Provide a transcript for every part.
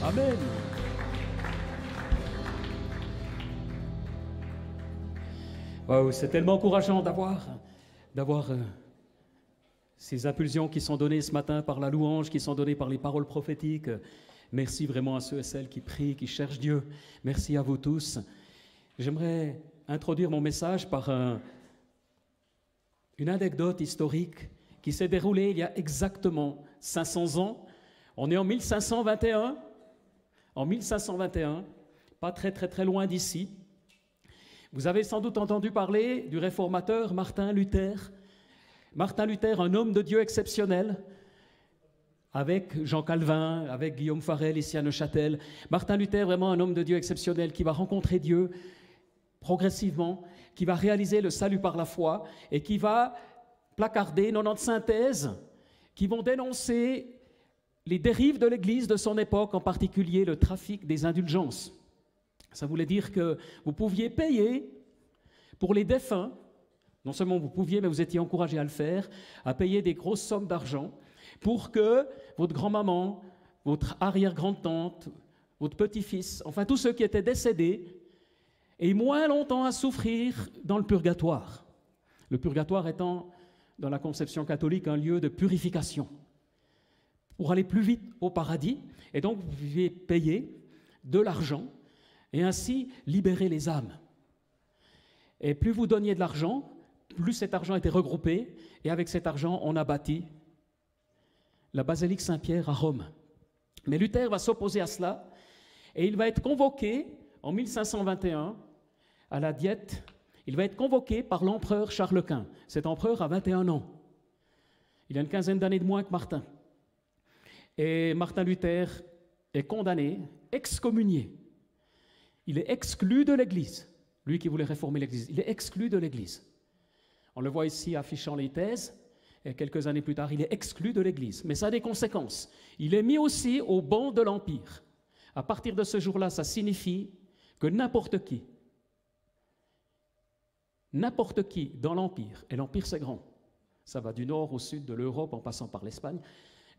Amen. Wow, c'est tellement encourageant d'avoir ces impulsions qui sont données ce matin par la louange, qui sont données par les paroles prophétiques. Merci vraiment à ceux et celles qui prient, qui cherchent Dieu. Merci à vous tous. J'aimerais introduire mon message par une anecdote historique qui s'est déroulée il y a exactement 500 ans. On est en 1521. En 1521, pas très loin d'ici. Vous avez sans doute entendu parler du réformateur Martin Luther. Martin Luther, un homme de Dieu exceptionnel, avec Jean Calvin, avec Guillaume Farel ici à Neuchâtel. Martin Luther, vraiment un homme de Dieu exceptionnel qui va rencontrer Dieu progressivement, qui va réaliser le salut par la foi et qui va placarder 95 thèses qui vont dénoncer les dérives de l'Église de son époque, en particulier le trafic des indulgences. Ça voulait dire que vous pouviez payer pour les défunts, non seulement vous pouviez, mais vous étiez encouragé à le faire, à payer des grosses sommes d'argent pour que votre grand-maman, votre arrière-grande-tante, votre petit-fils, enfin tous ceux qui étaient décédés, aient moins longtemps à souffrir dans le purgatoire. Le purgatoire étant, dans la conception catholique, un lieu de purification pour aller plus vite au paradis. Et donc, vous pouviez payer de l'argent et ainsi libérer les âmes. Et plus vous donniez de l'argent, plus cet argent était regroupé, et avec cet argent, on a bâti la basilique Saint-Pierre à Rome. Mais Luther va s'opposer à cela, et il va être convoqué en 1521 à la Diète. Il va être convoqué par l'empereur Charles Quint. Cet empereur a 21 ans. Il a une quinzaine d'années de moins que Martin. Et Martin Luther est condamné, excommunié. Il est exclu de l'Église. Lui qui voulait réformer l'Église, il est exclu de l'Église. On le voit ici affichant les thèses, et quelques années plus tard, il est exclu de l'Église. Mais ça a des conséquences. Il est mis aussi au banc de l'Empire. À partir de ce jour-là, ça signifie que n'importe qui dans l'Empire, et l'Empire c'est grand, ça va du nord au sud de l'Europe en passant par l'Espagne,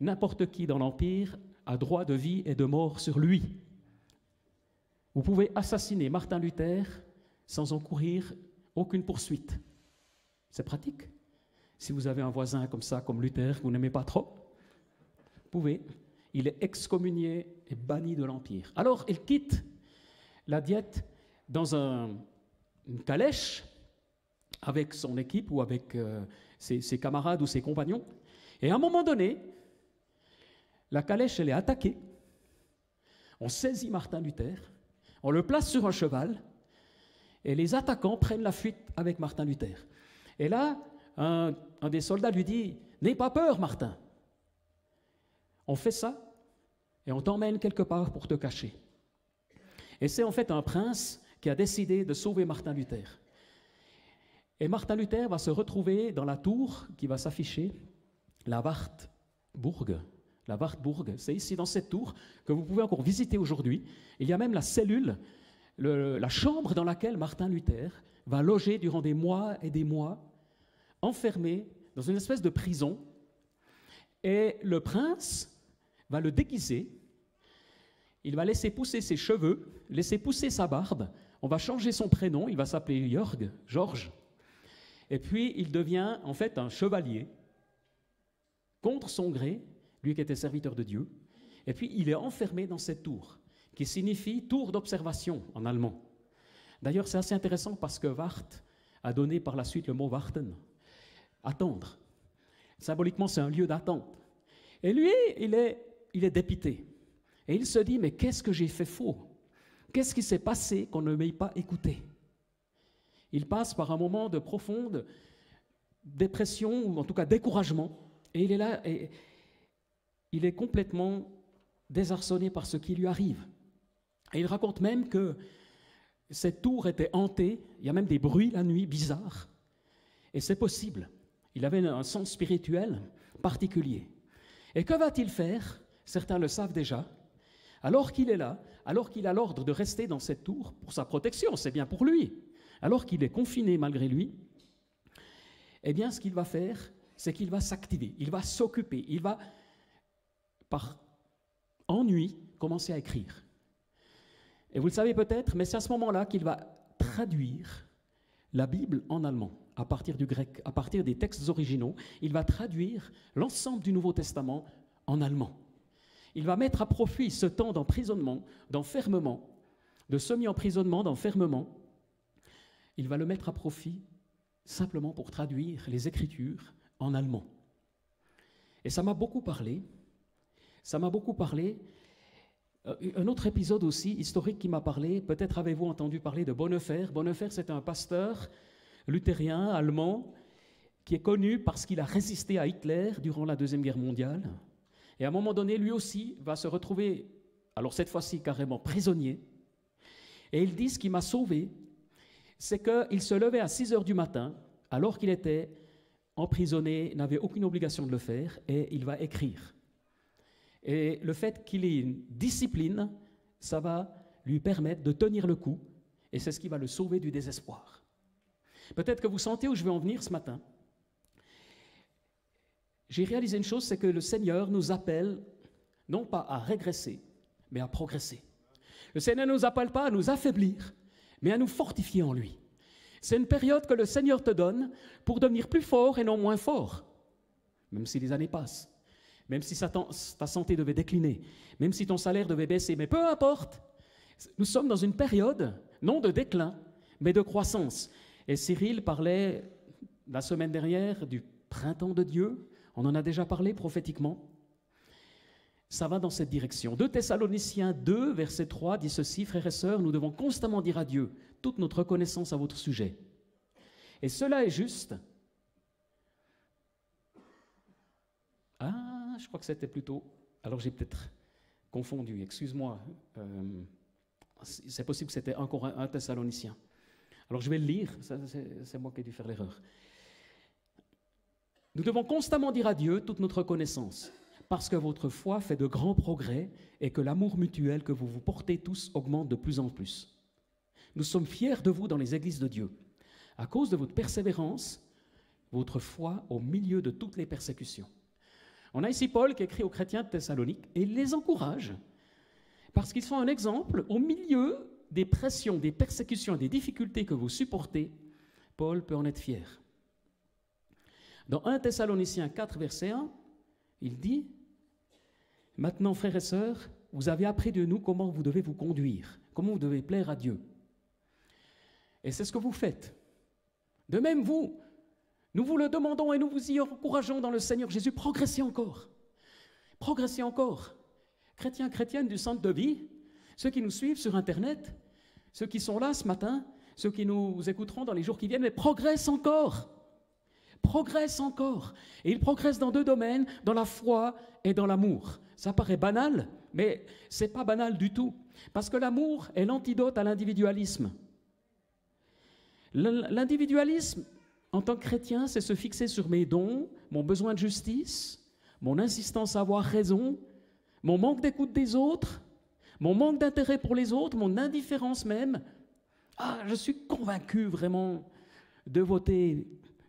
n'importe qui dans l'Empire a droit de vie et de mort sur lui. Vous pouvez assassiner Martin Luther sans encourir aucune poursuite. C'est pratique. Si vous avez un voisin comme ça, comme Luther, que vous n'aimez pas trop, vous pouvez. Il est excommunié et banni de l'Empire. Alors, il quitte la Diète dans une calèche avec son équipe ou avec ses camarades ou ses compagnons. Et à un moment donné, la calèche, elle est attaquée. On saisit Martin Luther, on le place sur un cheval, et les attaquants prennent la fuite avec Martin Luther. Et là, un des soldats lui dit « N'aie pas peur, Martin. On fait ça, et on t'emmène quelque part pour te cacher. » Et c'est en fait un prince qui a décidé de sauver Martin Luther. Et Martin Luther va se retrouver dans la tour qui va s'afficher, la Wartburg. La Wartburg, c'est ici dans cette tour que vous pouvez encore visiter aujourd'hui. Il y a même la cellule, la chambre dans laquelle Martin Luther va loger durant des mois et des mois, enfermé dans une espèce de prison. Et le prince va le déguiser, il va laisser pousser ses cheveux, laisser pousser sa barbe, on va changer son prénom, il va s'appeler Georges, et puis il devient en fait un chevalier, contre son gré, lui qui était serviteur de Dieu, et puis il est enfermé dans cette tour, qui signifie tour d'observation en allemand. D'ailleurs, c'est assez intéressant parce que Wart a donné par la suite le mot warten, attendre. Symboliquement, c'est un lieu d'attente. Et lui, il est dépité. Et il se dit, mais qu'est-ce que j'ai fait faux? Qu'est-ce qui s'est passé qu'on ne m'ait pas écouté? Il passe par un moment de profonde dépression, ou en tout cas découragement, et il est là, et il est complètement désarçonné par ce qui lui arrive. Et il raconte même que cette tour était hantée, il y a même des bruits la nuit bizarres, et c'est possible. Il avait un sens spirituel particulier. Et que va-t-il faire? Certains le savent déjà. Alors qu'il est là, alors qu'il a l'ordre de rester dans cette tour pour sa protection, c'est bien pour lui, alors qu'il est confiné malgré lui, eh bien ce qu'il va faire, c'est qu'il va s'activer, il va s'occuper, il va, par ennui, commencer à écrire. Et vous le savez peut-être, mais c'est à ce moment-là qu'il va traduire la Bible en allemand, à partir du grec, à partir des textes originaux. Il va traduire l'ensemble du Nouveau Testament en allemand. Il va mettre à profit ce temps d'emprisonnement, d'enfermement, de semi-emprisonnement, d'enfermement. Il va le mettre à profit simplement pour traduire les Écritures en allemand. Et ça m'a beaucoup parlé. Ça m'a beaucoup parlé. Un autre épisode aussi, historique, qui m'a parlé, peut-être avez-vous entendu parler de Bonhoeffer. Bonhoeffer, c'est un pasteur luthérien, allemand, qui est connu parce qu'il a résisté à Hitler durant la Deuxième Guerre mondiale. Et à un moment donné, lui aussi va se retrouver, alors cette fois-ci carrément prisonnier. Et il dit, ce qui m'a sauvé, c'est qu'il se levait à 6 heures du matin, alors qu'il était emprisonné, n'avait aucune obligation de le faire, et il va écrire. Et le fait qu'il ait une discipline, ça va lui permettre de tenir le coup, et c'est ce qui va le sauver du désespoir. Peut-être que vous sentez où je vais en venir ce matin. J'ai réalisé une chose, c'est que le Seigneur nous appelle non pas à régresser, mais à progresser. Le Seigneur ne nous appelle pas à nous affaiblir, mais à nous fortifier en lui. C'est une période que le Seigneur te donne pour devenir plus fort et non moins fort, même si les années passent. Même si ta santé devait décliner, même si ton salaire devait baisser, mais peu importe, nous sommes dans une période, non de déclin, mais de croissance. Et Cyril parlait la semaine dernière du printemps de Dieu, on en a déjà parlé prophétiquement. Ça va dans cette direction. 2 Thessaloniciens 2, verset 3 dit ceci, frères et sœurs, nous devons constamment dire à Dieu toute notre reconnaissance à votre sujet. Et cela est juste. Je crois que c'était plutôt... Alors j'ai peut-être confondu, excuse-moi. C'est possible que c'était encore un Thessalonicien. Alors je vais le lire, c'est moi qui ai dû faire l'erreur. Nous devons constamment dire à Dieu toute notre reconnaissance, parce que votre foi fait de grands progrès et que l'amour mutuel que vous vous portez tous augmente de plus en plus. Nous sommes fiers de vous dans les églises de Dieu, à cause de votre persévérance, votre foi au milieu de toutes les persécutions. On a ici Paul qui écrit aux chrétiens de Thessalonique et il les encourage parce qu'ils sont un exemple au milieu des pressions, des persécutions, des difficultés que vous supportez. Paul peut en être fier. Dans 1 Thessaloniciens 4, verset 1, il dit « Maintenant, frères et sœurs, vous avez appris de nous comment vous devez vous conduire, comment vous devez plaire à Dieu. Et c'est ce que vous faites. De même, vous, nous vous le demandons et nous vous y encourageons dans le Seigneur Jésus. Progressez encore. Progressez encore. Chrétiens, chrétiennes du centre de vie, ceux qui nous suivent sur Internet, ceux qui sont là ce matin, ceux qui nous écouteront dans les jours qui viennent, mais progressent encore. Progressent encore. Et ils progressent dans 2 domaines, dans la foi et dans l'amour. Ça paraît banal, mais ce n'est pas banal du tout. Parce que l'amour est l'antidote à l'individualisme. L'individualisme, en tant que chrétien, c'est se fixer sur mes dons, mon besoin de justice, mon insistance à avoir raison, mon manque d'écoute des autres, mon manque d'intérêt pour les autres, mon indifférence même. Je suis convaincu vraiment de voter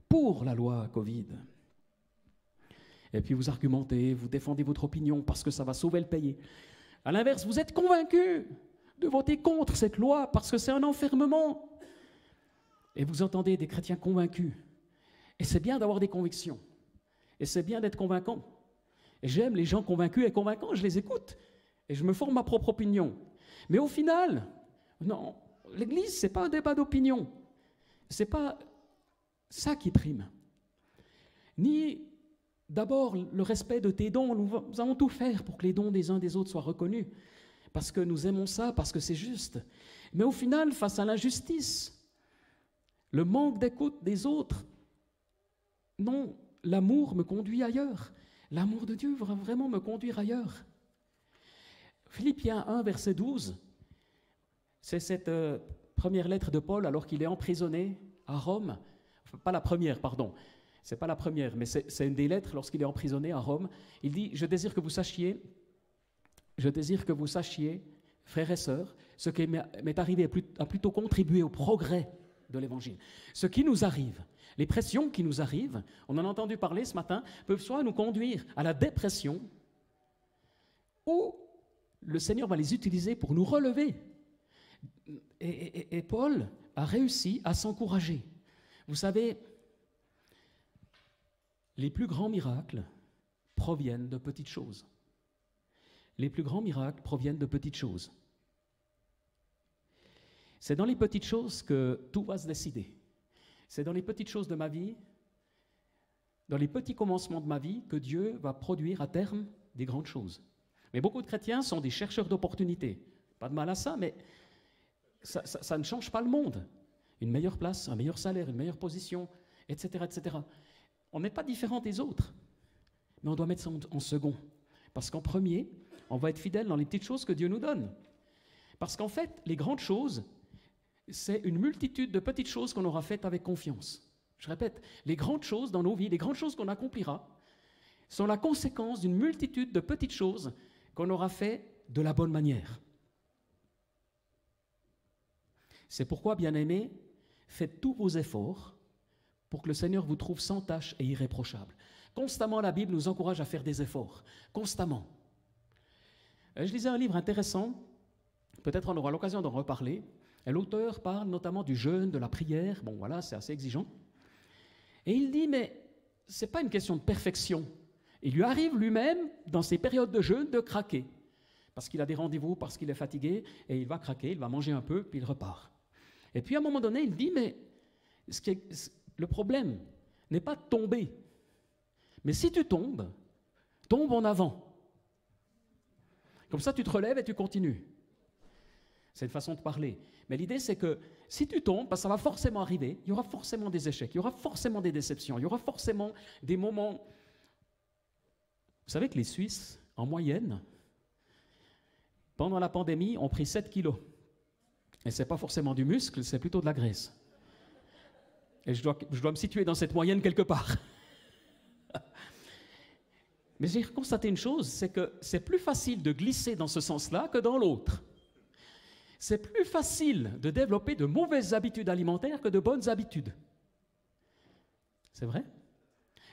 pour la loi Covid. Et puis vous argumentez, vous défendez votre opinion parce que ça va sauver le pays. À l'inverse, vous êtes convaincu de voter contre cette loi parce que c'est un enfermement. Et vous entendez des chrétiens convaincus. Et c'est bien d'avoir des convictions. Et c'est bien d'être convaincant. Et j'aime les gens convaincus et convaincants, je les écoute. Et je me forme ma propre opinion. Mais au final, non, l'Église, ce n'est pas un débat d'opinion. Ce n'est pas ça qui prime. Ni d'abord le respect de tes dons. Nous allons tout faire pour que les dons des uns des autres soient reconnus. Parce que nous aimons ça, parce que c'est juste. Mais au final, face à l'injustice, le manque d'écoute des autres, non, l'amour me conduit ailleurs. L'amour de Dieu va vraiment me conduire ailleurs. Philippiens 1, verset 12, c'est cette première lettre de Paul alors qu'il est emprisonné à Rome. Enfin, pas la première, pardon. C'est pas la première, mais c'est une des lettres lorsqu'il est emprisonné à Rome. Il dit « Je désire que vous sachiez, frères et sœurs, ce qui m'est arrivé a plutôt contribué au progrès de l'Évangile. Ce qui nous arrive, les pressions qui nous arrivent, on en a entendu parler ce matin, peuvent soit nous conduire à la dépression ou le Seigneur va les utiliser pour nous relever. Et Paul a réussi à s'encourager. Vous savez, les plus grands miracles proviennent de petites choses. Les plus grands miracles proviennent de petites choses. C'est dans les petites choses que tout va se décider. C'est dans les petites choses de ma vie, dans les petits commencements de ma vie, que Dieu va produire à terme des grandes choses. Mais beaucoup de chrétiens sont des chercheurs d'opportunités. Pas de mal à ça, mais ça ne change pas le monde. Une meilleure place, un meilleur salaire, une meilleure position, etc., etc. On n'est pas différent des autres, mais on doit mettre ça en second. Parce qu'en premier, on va être fidèle dans les petites choses que Dieu nous donne. Parce qu'en fait, les grandes choses, c'est une multitude de petites choses qu'on aura faites avec confiance. Je répète, les grandes choses dans nos vies, les grandes choses qu'on accomplira, sont la conséquence d'une multitude de petites choses qu'on aura fait de la bonne manière. C'est pourquoi, bien-aimés, faites tous vos efforts pour que le Seigneur vous trouve sans tache et irréprochable. Constamment, la Bible nous encourage à faire des efforts. Constamment. Je lisais un livre intéressant, peut-être on aura l'occasion d'en reparler, et l'auteur parle notamment du jeûne, de la prière, bon voilà, c'est assez exigeant. Et il dit, mais ce n'est pas une question de perfection. Il lui arrive lui-même, dans ces périodes de jeûne, de craquer. Parce qu'il a des rendez-vous, parce qu'il est fatigué, et il va craquer, il va manger un peu, puis il repart. Et puis à un moment donné, il dit, mais le problème n'est pas de tomber. Mais si tu tombes, tombe en avant. Comme ça, tu te relèves et tu continues. C'est une façon de parler. Mais l'idée, c'est que si tu tombes, ça va forcément arriver, il y aura forcément des échecs, il y aura forcément des déceptions, il y aura forcément des moments... Vous savez que les Suisses, en moyenne, pendant la pandémie, ont pris 7 kilos. Et ce n'est pas forcément du muscle, c'est plutôt de la graisse. Et je dois me situer dans cette moyenne quelque part. Mais j'ai constaté une chose, c'est que c'est plus facile de glisser dans ce sens-là que dans l'autre. C'est plus facile de développer de mauvaises habitudes alimentaires que de bonnes habitudes. C'est vrai?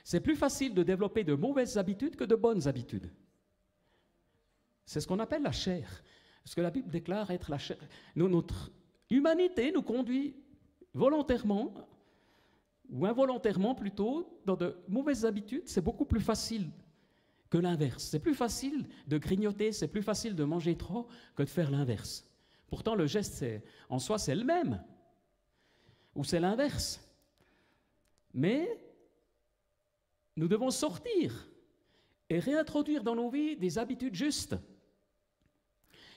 C'est plus facile de développer de mauvaises habitudes que de bonnes habitudes. C'est ce qu'on appelle la chair. Ce que la Bible déclare être la chair. Notre humanité nous conduit volontairement, ou involontairement plutôt, dans de mauvaises habitudes. C'est beaucoup plus facile que l'inverse. C'est plus facile de grignoter, c'est plus facile de manger trop que de faire l'inverse. Pourtant, le geste, en soi, c'est le même. Ou c'est l'inverse. Mais nous devons sortir et réintroduire dans nos vies des habitudes justes.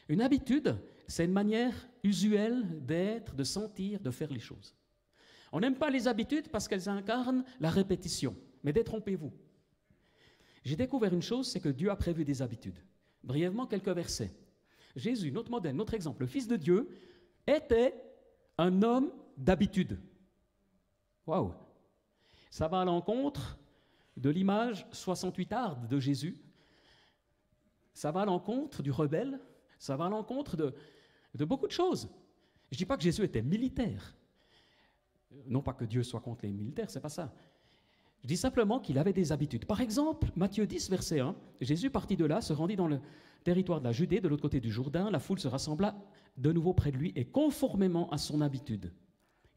Une habitude, c'est une manière usuelle d'être, de sentir, de faire les choses. On n'aime pas les habitudes parce qu'elles incarnent la répétition. Mais détrompez-vous. J'ai découvert une chose, c'est que Dieu a prévu des habitudes. Brièvement, quelques versets. Jésus, notre modèle, notre exemple, le Fils de Dieu, était un homme d'habitude. Waouh! Ça va à l'encontre de l'image 68arde de Jésus. Ça va à l'encontre du rebelle. Ça va à l'encontre de beaucoup de choses. Je ne dis pas que Jésus était militaire. Non pas que Dieu soit contre les militaires, c'est pas ça. Je dis simplement qu'il avait des habitudes. Par exemple, Matthieu 10, verset 1, Jésus partit de là, se rendit dans le territoire de la Judée, de l'autre côté du Jourdain, la foule se rassembla de nouveau près de lui, et conformément à son habitude,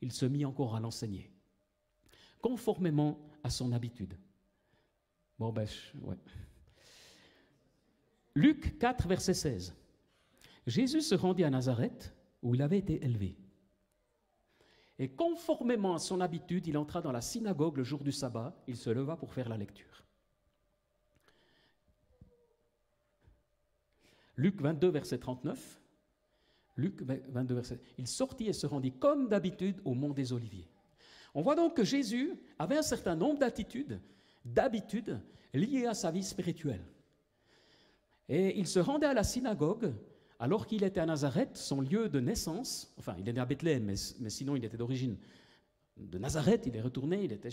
il se mit encore à l'enseigner. Conformément à son habitude. Bon, ouais. Luc 4, verset 16. Jésus se rendit à Nazareth, où il avait été élevé. Et conformément à son habitude, il entra dans la synagogue le jour du sabbat, il se leva pour faire la lecture. Luc 22, verset 39. Luc 22, verset... Il sortit et se rendit comme d'habitude au mont des Oliviers. On voit donc que Jésus avait un certain nombre d'habitudes liées à sa vie spirituelle. Et il se rendait à la synagogue alors qu'il était à Nazareth, son lieu de naissance. Enfin, il est né à Bethléem, mais sinon il était d'origine de Nazareth. Il est retourné, il était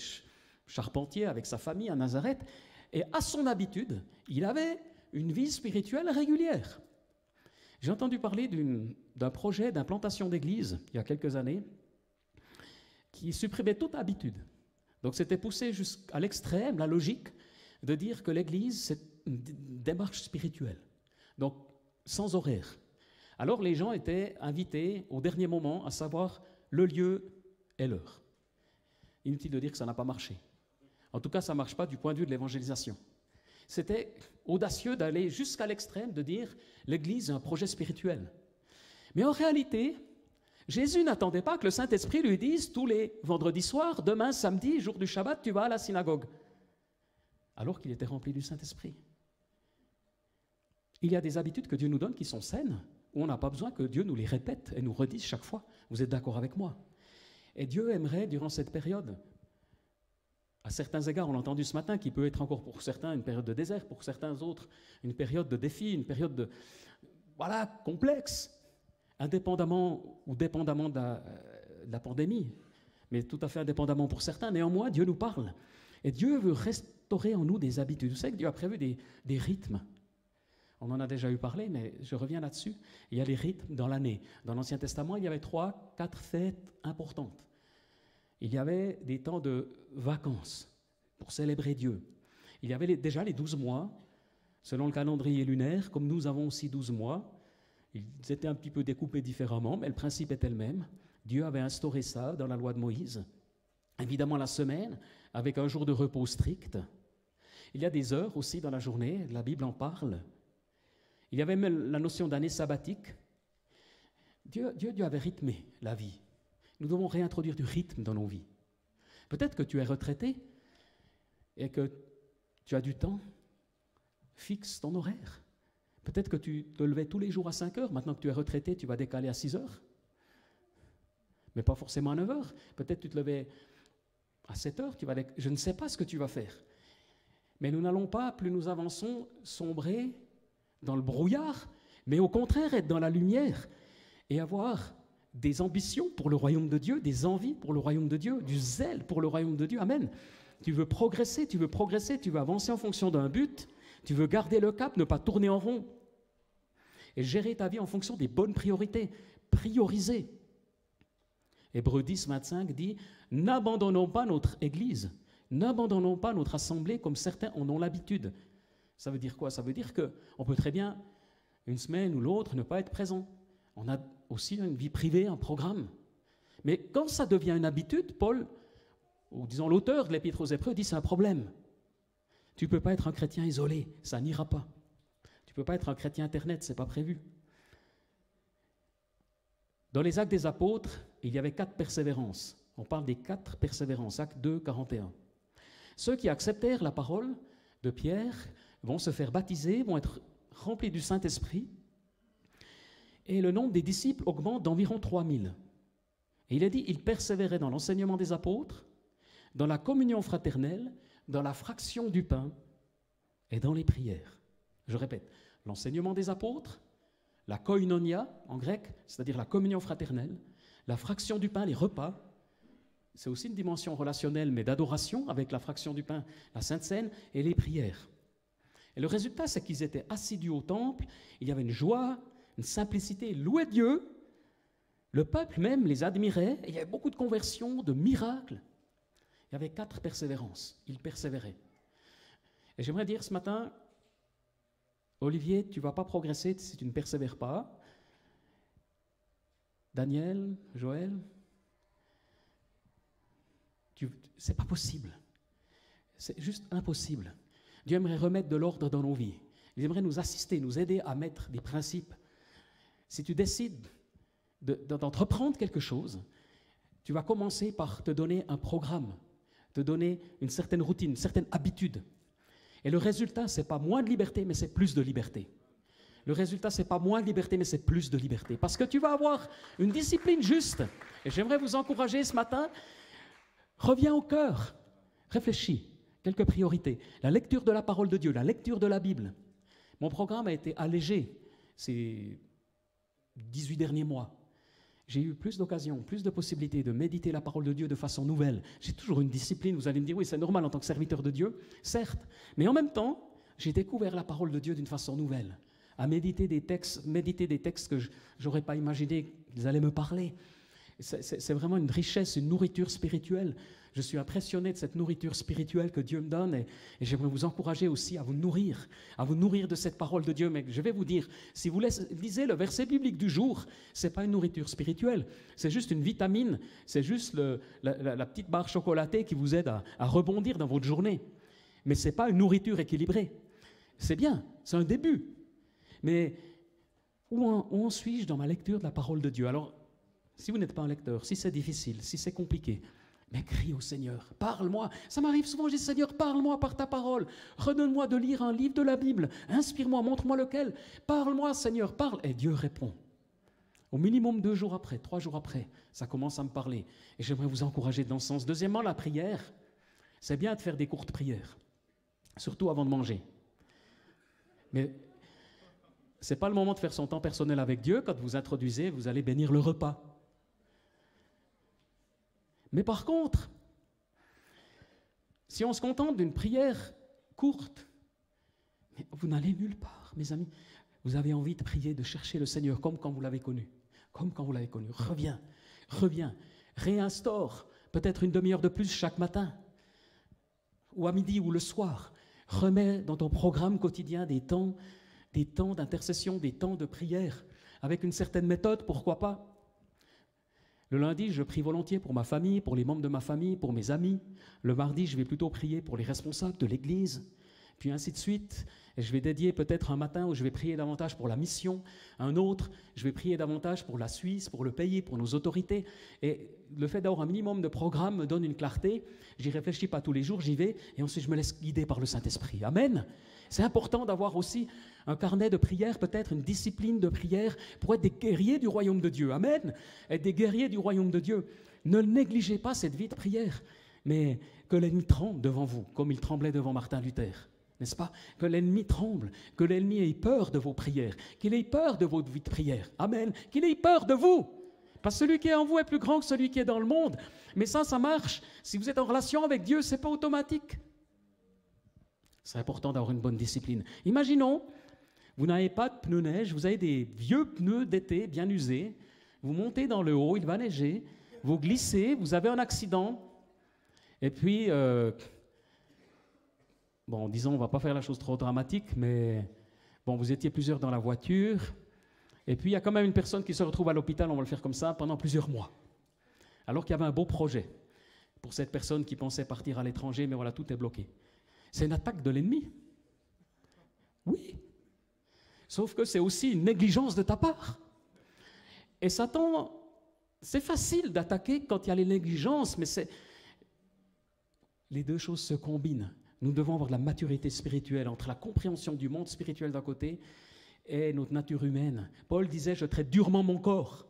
charpentier avec sa famille à Nazareth. Et à son habitude, il avait une vie spirituelle régulière. J'ai entendu parler d'un projet d'implantation d'église il y a quelques années qui supprimait toute habitude. Donc c'était poussé jusqu'à l'extrême, la logique, de dire que l'église, c'est une démarche spirituelle. Donc sans horaire. Alors les gens étaient invités au dernier moment à savoir le lieu et l'heure. Inutile de dire que ça n'a pas marché. En tout cas, ça ne marche pas du point de vue de l'évangélisation. C'était audacieux d'aller jusqu'à l'extrême de dire l'Église est un projet spirituel. Mais en réalité, Jésus n'attendait pas que le Saint-Esprit lui dise tous les vendredis soirs, demain, samedi, jour du Shabbat, tu vas à la synagogue. Alors qu'il était rempli du Saint-Esprit. Il y a des habitudes que Dieu nous donne qui sont saines, où on n'a pas besoin que Dieu nous les répète et nous redise chaque fois. Vous êtes d'accord avec moi? Et Dieu aimerait, durant cette période, à certains égards, on l'a entendu ce matin, qui peut être encore pour certains une période de désert, pour certains autres une période de défi, une période de, complexe, indépendamment ou dépendamment de la pandémie, mais tout à fait indépendamment pour certains. Néanmoins, Dieu nous parle. Et Dieu veut restaurer en nous des habitudes. Vous savez que Dieu a prévu des rythmes. On en a déjà eu parlé, mais je reviens là-dessus. Il y a les rythmes dans l'année. Dans l'Ancien Testament, il y avait 3, 4 fêtes importantes. Il y avait des temps de vacances pour célébrer Dieu. Il y avait déjà les 12 mois, selon le calendrier lunaire, comme nous avons aussi 12 mois. Ils étaient un petit peu découpés différemment, mais le principe était le même. Dieu avait instauré ça dans la loi de Moïse. Évidemment, la semaine, avec un jour de repos strict. Il y a des heures aussi dans la journée, la Bible en parle. Il y avait même la notion d'année sabbatique. Dieu avait rythmé la vie. Nous devons réintroduire du rythme dans nos vies. Peut-être que tu es retraité et que tu as du temps. Fixe ton horaire. Peut-être que tu te levais tous les jours à 5 heures. Maintenant que tu es retraité, tu vas décaler à 6 heures. Mais pas forcément à 9 heures. Peut-être que tu te levais à 7 heures. Je ne sais pas ce que tu vas faire. Mais nous n'allons pas, plus nous avançons, sombrer dans le brouillard, mais au contraire être dans la lumière et avoir des ambitions pour le royaume de Dieu, des envies pour le royaume de Dieu, du zèle pour le royaume de Dieu. Amen. Tu veux progresser, tu veux avancer en fonction d'un but, tu veux garder le cap, ne pas tourner en rond et gérer ta vie en fonction des bonnes priorités, prioriser. Hébreux 10, 25 dit « N'abandonnons pas notre Église, n'abandonnons pas notre assemblée comme certains en ont l'habitude. » Ça veut dire quoi? Ça veut dire qu'on peut très bien, une semaine ou l'autre, ne pas être présent. On a aussi une vie privée, un programme. Mais quand ça devient une habitude, Paul, ou disons l'auteur de l'Épître aux Hébreux, dit c'est un problème. Tu ne peux pas être un chrétien isolé, ça n'ira pas. Tu ne peux pas être un chrétien Internet, ce n'est pas prévu. Dans les Actes des Apôtres, il y avait 4 persévérances. On parle des 4 persévérances, Actes 2, 41. Ceux qui acceptèrent la parole de Pierre vont se faire baptiser, vont être remplis du Saint-Esprit, et le nombre des disciples augmente d'environ 3000. Et il est dit, ils persévéraient dans l'enseignement des apôtres, dans la communion fraternelle, dans la fraction du pain et dans les prières. Je répète, l'enseignement des apôtres, la koinonia en grec, c'est-à-dire la communion fraternelle, la fraction du pain, les repas, c'est aussi une dimension relationnelle, mais d'adoration avec la fraction du pain, la Sainte Seine et les prières. Et le résultat, c'est qu'ils étaient assidus au temple, il y avait une joie, une simplicité, ils louaient Dieu, le peuple même les admirait, et il y avait beaucoup de conversions, de miracles. Il y avait 4 persévérances, ils persévéraient. Et j'aimerais dire ce matin, Olivier, tu ne vas pas progresser si tu ne persévères pas. Daniel, Joël, c'est pas possible. C'est juste impossible. Dieu aimerait remettre de l'ordre dans nos vies. Il aimerait nous assister, nous aider à mettre des principes. Si tu décides d'entreprendre quelque chose, tu vas commencer par te donner un programme, te donner une certaine routine, une certaine habitude. Et le résultat, ce n'est pas moins de liberté, mais c'est plus de liberté. Le résultat, ce n'est pas moins de liberté, mais c'est plus de liberté. Parce que tu vas avoir une discipline juste. Et j'aimerais vous encourager ce matin, reviens au cœur, réfléchis, quelques priorités. La lecture de la parole de Dieu, la lecture de la Bible. Mon programme a été allégé ces 18 derniers mois. J'ai eu plus d'occasions, plus de possibilités de méditer la parole de Dieu de façon nouvelle. J'ai toujours une discipline, vous allez me dire, oui, c'est normal en tant que serviteur de Dieu, certes, mais en même temps, j'ai découvert la parole de Dieu d'une façon nouvelle, à méditer des textes que je n'aurais pas imaginé qu'ils allaient me parler. C'est vraiment une richesse, une nourriture spirituelle. Je suis impressionné de cette nourriture spirituelle que Dieu me donne et j'aimerais vous encourager aussi à vous nourrir de cette parole de Dieu. Mais je vais vous dire, si vous lisez le verset biblique du jour, ce n'est pas une nourriture spirituelle, c'est juste une vitamine, c'est juste la petite barre chocolatée qui vous aide à rebondir dans votre journée. Mais ce n'est pas une nourriture équilibrée. C'est bien, c'est un début. Mais où en suis-je dans ma lecture de la parole de Dieu? Alors, si vous n'êtes pas un lecteur, si c'est difficile, si c'est compliqué, mais crie au Seigneur, parle-moi. Ça m'arrive souvent, je dis, Seigneur, parle-moi par ta parole. Redonne-moi de lire un livre de la Bible. Inspire-moi, montre-moi lequel. Parle-moi, Seigneur, parle. Et Dieu répond. Au minimum 2 jours après, 3 jours après, ça commence à me parler. Et j'aimerais vous encourager dans ce sens. Deuxièmement, la prière. C'est bien de faire des courtes prières, surtout avant de manger. Mais ce n'est pas le moment de faire son temps personnel avec Dieu. Quand vous introduisez, vous allez bénir le repas. Mais par contre, si on se contente d'une prière courte, vous n'allez nulle part, mes amis. Vous avez envie de prier, de chercher le Seigneur comme quand vous l'avez connu. Comme quand vous l'avez connu. Reviens. Réinstaure peut-être une demi-heure de plus chaque matin, ou à midi ou le soir. Remets dans ton programme quotidien des temps d'intercession, des temps de prière, avec une certaine méthode, pourquoi pas. Le lundi, je prie volontiers pour ma famille, pour les membres de ma famille, pour mes amis. Le mardi, je vais plutôt prier pour les responsables de l'Église, puis ainsi de suite. Et je vais dédier peut-être un matin où je vais prier davantage pour la mission, un autre, je vais prier davantage pour la Suisse, pour le pays, pour nos autorités. Et le fait d'avoir un minimum de programme me donne une clarté. J'y réfléchis pas tous les jours, j'y vais, et ensuite je me laisse guider par le Saint-Esprit. Amen. C'est important d'avoir aussi un carnet de prière, peut-être une discipline de prière pour être des guerriers du royaume de Dieu. Amen. Être des guerriers du royaume de Dieu. Ne négligez pas cette vie de prière, mais que l'ennemi tremble devant vous, comme il tremblait devant Martin Luther. N'est-ce pas? Que l'ennemi tremble, que l'ennemi ait peur de vos prières, qu'il ait peur de votre vie de prière. Amen. Qu'il ait peur de vous. Parce que celui qui est en vous est plus grand que celui qui est dans le monde. Mais ça marche. Si vous êtes en relation avec Dieu, ce n'est pas automatique. C'est important d'avoir une bonne discipline. Imaginons, vous n'avez pas de pneus neige, vous avez des vieux pneus d'été bien usés, vous montez dans le haut, il va neiger, vous glissez, vous avez un accident, et puis, disons, on ne va pas faire la chose trop dramatique, mais vous étiez plusieurs dans la voiture, et puis il y a quand même une personne qui se retrouve à l'hôpital, on va le faire comme ça, pendant plusieurs mois, alors qu'il y avait un beau projet pour cette personne qui pensait partir à l'étranger, mais voilà, tout est bloqué. C'est une attaque de l'ennemi. Oui. Sauf que c'est aussi une négligence de ta part. Et Satan, c'est facile d'attaquer quand il y a les négligences, mais les deux choses se combinent. Nous devons avoir de la maturité spirituelle entre la compréhension du monde spirituel d'un côté et notre nature humaine. Paul disait, je traite durement mon corps.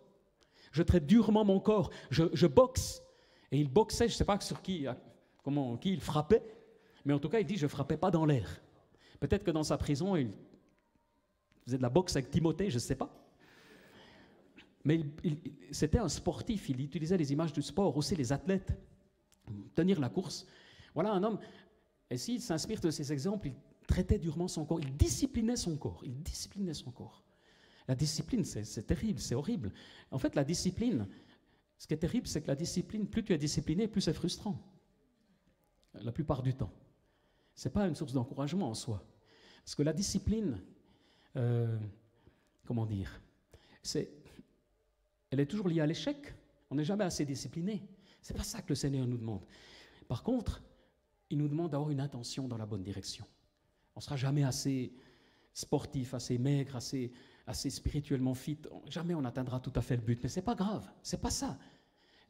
Je traite durement mon corps. Je boxe. Et il boxait, je ne sais pas sur qui il frappait, mais en tout cas, il dit, je ne frappais pas dans l'air. Peut-être que dans sa prison, il faisait de la boxe avec Timothée, je ne sais pas. Mais c'était un sportif, il utilisait les images du sport, aussi les athlètes, tenir la course. Voilà un homme, et s'il s'inspire de ces exemples, il traitait durement son corps, il disciplinait son corps. La discipline, c'est terrible, c'est horrible. En fait, la discipline, ce qui est terrible, c'est que la discipline, plus tu es discipliné, plus c'est frustrant. La plupart du temps. Ce n'est pas une source d'encouragement en soi. Parce que la discipline, elle est toujours liée à l'échec. On n'est jamais assez discipliné. Ce n'est pas ça que le Seigneur nous demande. Par contre, il nous demande d'avoir une intention dans la bonne direction. On ne sera jamais assez sportif, assez maigre, assez spirituellement fit. Jamais on atteindra tout à fait le but. Mais ce n'est pas grave, ce n'est pas ça.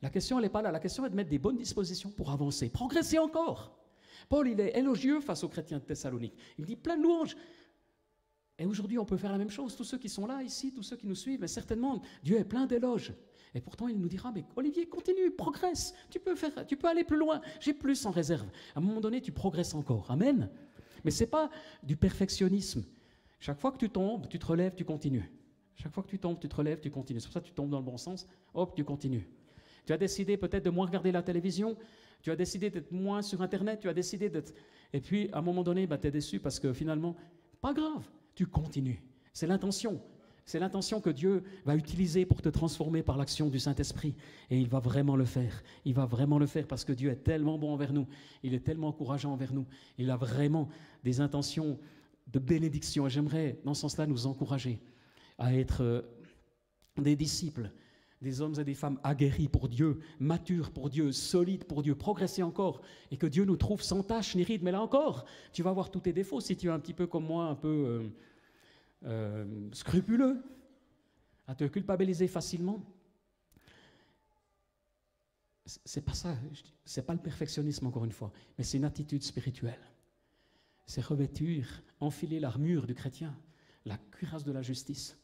La question, elle n'est pas là. La question est de mettre des bonnes dispositions pour avancer, progresser encore. Paul, il est élogieux face aux chrétiens de Thessalonique. Il dit plein de louanges. Et aujourd'hui, on peut faire la même chose. Tous ceux qui sont là, ici, tous ceux qui nous suivent, mais certainement, Dieu est plein d'éloges. Et pourtant, il nous dira, mais Olivier, continue, progresse. Tu peux aller plus loin. J'ai plus en réserve. À un moment donné, tu progresses encore. Amen. Mais ce n'est pas du perfectionnisme. Chaque fois que tu tombes, tu te relèves, tu continues. Chaque fois que tu tombes, tu te relèves, tu continues. C'est pour ça que tu tombes dans le bon sens. Hop, tu continues. Tu as décidé peut-être de moins regarder la télévision. Tu as décidé d'être moins sur Internet, tu as décidé d'être... Et puis, à un moment donné, tu es déçu parce que finalement, pas grave, tu continues. C'est l'intention. C'est l'intention que Dieu va utiliser pour te transformer par l'action du Saint-Esprit. Et il va vraiment le faire. Il va vraiment le faire parce que Dieu est tellement bon envers nous. Il est tellement encourageant envers nous. Il a vraiment des intentions de bénédiction. Et j'aimerais, dans ce sens-là, nous encourager à être des disciples, des hommes et des femmes aguerris pour Dieu, matures pour Dieu, solides pour Dieu, progresser encore, et que Dieu nous trouve sans tache ni ride. Mais là encore, tu vas voir tous tes défauts si tu es un petit peu comme moi, un peu scrupuleux, à te culpabiliser facilement. C'est pas ça, c'est pas le perfectionnisme encore une fois, mais c'est une attitude spirituelle. C'est revêtir, enfiler l'armure du chrétien, la cuirasse de la justice.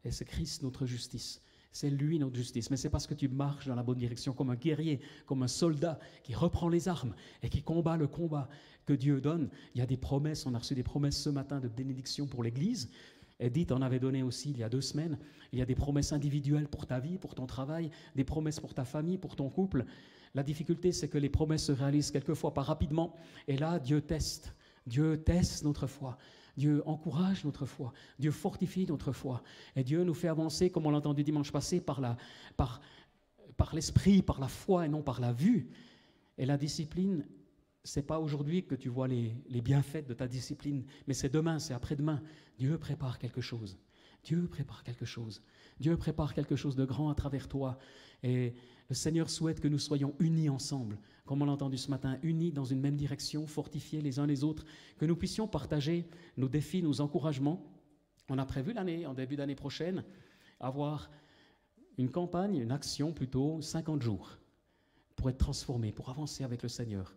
Et c'est Christ notre justice. C'est lui notre justice. Mais c'est parce que tu marches dans la bonne direction comme un guerrier, comme un soldat qui reprend les armes et qui combat le combat que Dieu donne. Il y a des promesses, on a reçu des promesses ce matin de bénédiction pour l'Église. Edith en avait donné aussi il y a 2 semaines. Il y a des promesses individuelles pour ta vie, pour ton travail, des promesses pour ta famille, pour ton couple. La difficulté, c'est que les promesses se réalisent quelquefois pas rapidement. Et là, Dieu teste. Dieu teste notre foi. Dieu encourage notre foi. Dieu fortifie notre foi. Et Dieu nous fait avancer, comme on l'a entendu dimanche passé, par l'esprit, par la foi et non par la vue. Et la discipline, ce n'est pas aujourd'hui que tu vois les bienfaits de ta discipline, mais c'est demain, c'est après-demain. Dieu prépare quelque chose. Dieu prépare quelque chose. Dieu prépare quelque chose de grand à travers toi. Et le Seigneur souhaite que nous soyons unis ensemble, comme on l'a entendu ce matin, unis dans une même direction, fortifiés les uns les autres, que nous puissions partager nos défis, nos encouragements. On a prévu en début d'année prochaine, avoir une campagne, une action plutôt, 50 jours, pour être transformés, pour avancer avec le Seigneur,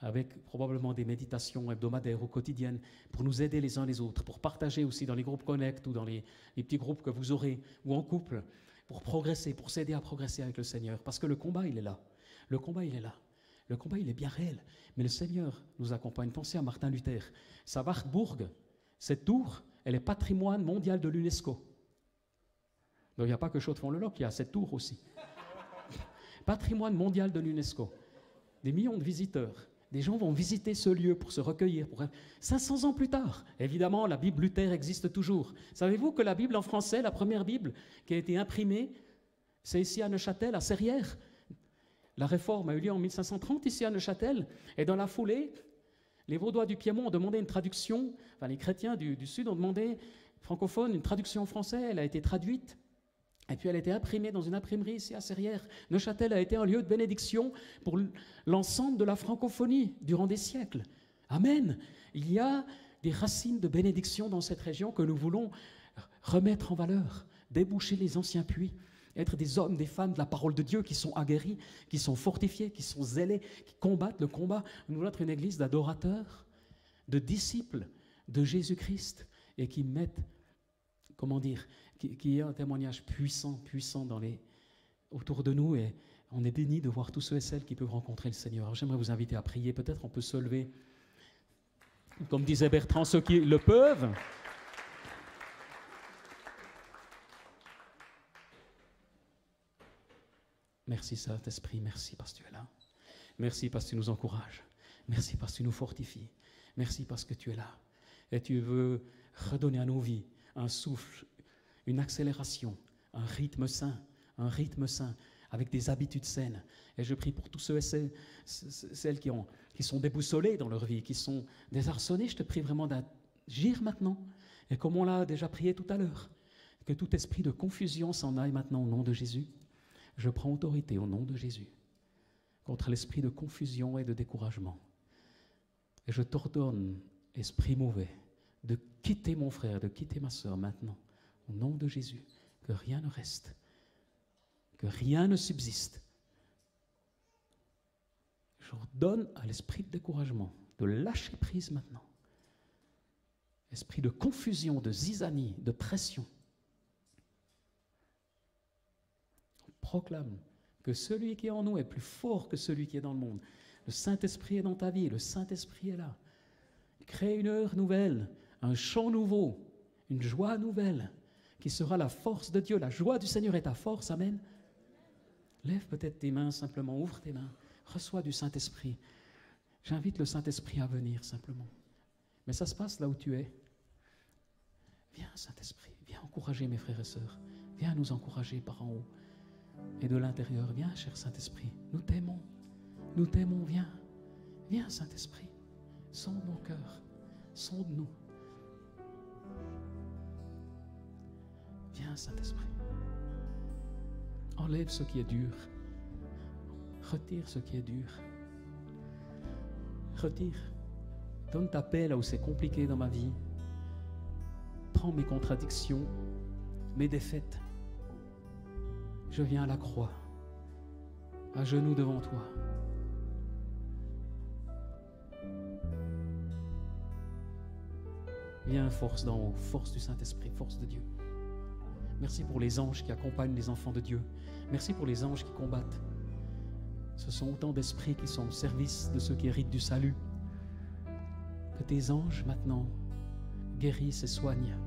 avec probablement des méditations hebdomadaires ou quotidiennes, pour nous aider les uns les autres, pour partager aussi dans les groupes Connect ou dans les petits groupes que vous aurez, ou en couple, pour progresser, pour s'aider à progresser avec le Seigneur. Parce que le combat, il est là. Le combat, il est là. Le combat, il est bien réel. Mais le Seigneur nous accompagne. Pensez à Martin Luther. Sa Wartburg, cette tour, elle est patrimoine mondial de l'UNESCO. Donc il n'y a pas que Chaux-de-Fonds-le-Lac, il y a cette tour aussi. Patrimoine mondial de l'UNESCO. Des millions de visiteurs. Des gens vont visiter ce lieu pour se recueillir. 500 ans plus tard, évidemment, la Bible Luther existe toujours. Savez-vous que la Bible en français, la première Bible qui a été imprimée, c'est ici à Neuchâtel, à Serrières. La réforme a eu lieu en 1530 ici à Neuchâtel. Et dans la foulée, les Vaudois du Piémont ont demandé une traduction, enfin les chrétiens du Sud ont demandé, francophone, une traduction en français. Elle a été traduite. Et puis elle a été imprimée dans une imprimerie ici à Serrières. Neuchâtel a été un lieu de bénédiction pour l'ensemble de la francophonie durant des siècles. Amen. Il y a des racines de bénédiction dans cette région que nous voulons remettre en valeur, déboucher les anciens puits, être des hommes, des femmes de la parole de Dieu qui sont aguerris, qui sont fortifiés, qui sont zélés, qui combattent le combat. Nous voulons être une église d'adorateurs, de disciples de Jésus-Christ et qui mettent, qui est un témoignage puissant autour de nous, et on est bénis de voir tous ceux et celles qui peuvent rencontrer le Seigneur. Alors, j'aimerais vous inviter à prier. Peut-être on peut se lever, comme disait Bertrand, ceux qui le peuvent. Merci Saint-Esprit, merci parce que tu es là. Merci parce que tu nous encourages. Merci parce que tu nous fortifies. Merci parce que tu es là. Et tu veux redonner à nos vies un souffle, une accélération, un rythme sain, avec des habitudes saines. Et je prie pour tous ceux et celles qui sont déboussolés dans leur vie, qui sont désarçonnés. Je te prie vraiment d'agir maintenant. Et comme on l'a déjà prié tout à l'heure, que tout esprit de confusion s'en aille maintenant au nom de Jésus. Je prends autorité au nom de Jésus contre l'esprit de confusion et de découragement. Et je t'ordonne, esprit mauvais, de quitter mon frère, de quitter ma sœur maintenant, au nom de Jésus, que rien ne reste, que rien ne subsiste. J'ordonne à l'esprit de découragement de lâcher prise maintenant. Esprit de confusion, de zizanie, de pression. On proclame que celui qui est en nous est plus fort que celui qui est dans le monde. Le Saint-Esprit est dans ta vie, le Saint-Esprit est là. Crée une heure nouvelle, un chant nouveau, une joie nouvelle, qui sera la force de Dieu. La joie du Seigneur est ta force, amen. Lève peut-être tes mains simplement, ouvre tes mains, reçois du Saint-Esprit. J'invite le Saint-Esprit à venir simplement. Mais ça se passe là où tu es. Viens, Saint-Esprit, Viens encourager mes frères et sœurs. Viens nous encourager par en haut et de l'intérieur. Viens, cher Saint-Esprit. Nous t'aimons. Nous t'aimons. Viens. Viens, Saint-Esprit. Sonde nos cœurs. Sonde-nous. Viens, Saint-Esprit. Enlève ce qui est dur. Retire ce qui est dur. Retire. Donne ta paix là où c'est compliqué dans ma vie. Prends mes contradictions, mes défaites. Je viens à la croix, à genoux devant toi. Viens, force d'en haut, force du Saint-Esprit, force de Dieu. Merci pour les anges qui accompagnent les enfants de Dieu. Merci pour les anges qui combattent. Ce sont autant d'esprits qui sont au service de ceux qui héritent du salut. Que tes anges, maintenant, guérissent et soignent.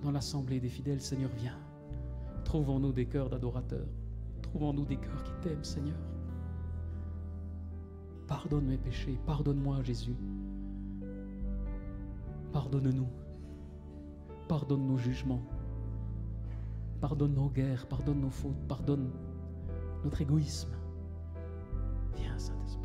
Dans l'assemblée des fidèles, Seigneur, viens. Trouvons-nous des cœurs d'adorateurs. Trouvons-nous des cœurs qui t'aiment, Seigneur. Pardonne mes péchés. Pardonne-moi, Jésus. Pardonne-nous. Pardonne nos jugements. Pardonne nos guerres. Pardonne nos fautes. Pardonne notre égoïsme. Viens, Saint-Esprit.